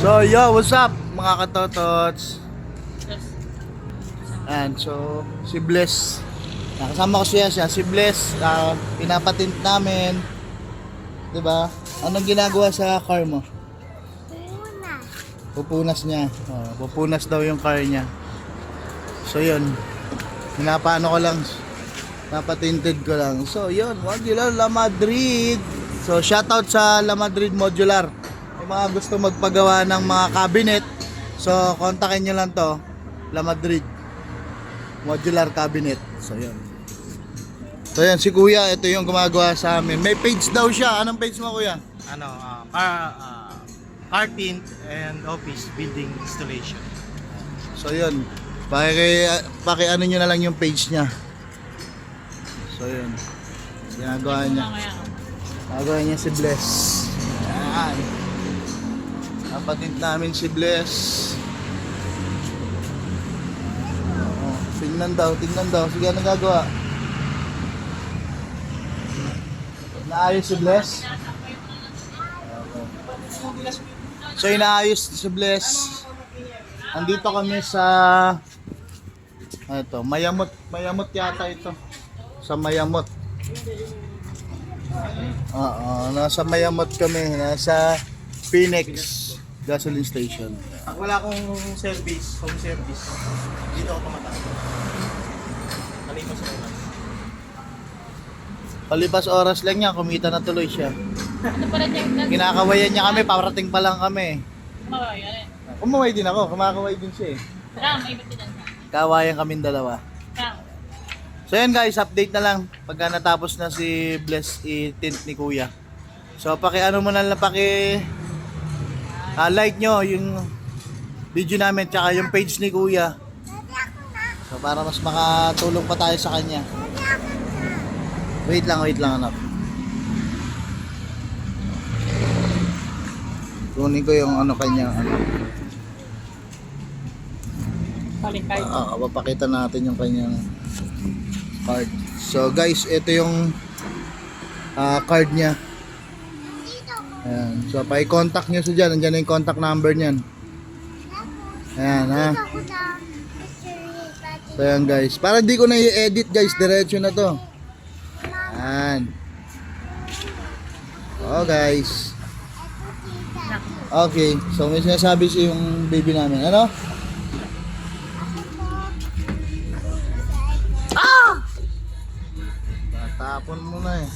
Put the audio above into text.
So yo, what's up mga katotots? And so, si Bless, nakasama ko siya, si Bless, pinapatint namin. Diba? Anong ginagawa sa car mo? Pupunas niya. Pupunas daw yung car niya. So yun, pinapaano ko lang, napatinted ko lang. So yun, Modular La Madrid. So shoutout sa La Madrid Modular. Yung mga gusto magpagawa ng mga cabinet, so kontakin nyo lang to, La Madrid Modular Cabinet. So yun. So yan, si Kuya, ito yung gumagawa sa amin. May page daw siya. Anong page mo, Kuya? Car tint and office building installation. So yun, ano nyo na lang yung page niya. So yun, ginagawa niya. Ginagawa niya si Bless. Ayan, napatint namin si Bless. Tingnan daw. Sige, anong gagawa? Naayos si Bless. So inaayos si Bless. Andito kami sa Mayamot yata ito. Sa Mayamot. Nasa Mayamot kami, nasa Phoenix gasoline station. Wala akong home service. Dito ako pumatay. Palipas oras lang niya, kumita na tuloy siya. Ano pala niya? Kinakawayan niya kami, parating pa lang kami. Kumaway, ano eh. Kumaway din ako, kumakaway din siya eh. May ibat din siya. Kawayan kaming dalawa. Kang. So yan guys, update na lang pagka natapos na si Bless i-tint ni Kuya. So like nyo yung video namin tsaka yung page ni Kuya. So para mas makatulong pa tayo sa kanya. Wait lang anak. Kunin ko yung kanya Palikay. Papakita natin yung kanyang card. So guys, ito yung card niya. Ayan. So pa-contact nyo siya dyan. Nandiyan na yung contact number niyan. Ayan ha. So ayan guys. Para di ko na i-edit guys. Diretso na to. Ayan. Oh guys. Okay. So may sinasabi si yung baby namin. Ano? Tapon mo na eh.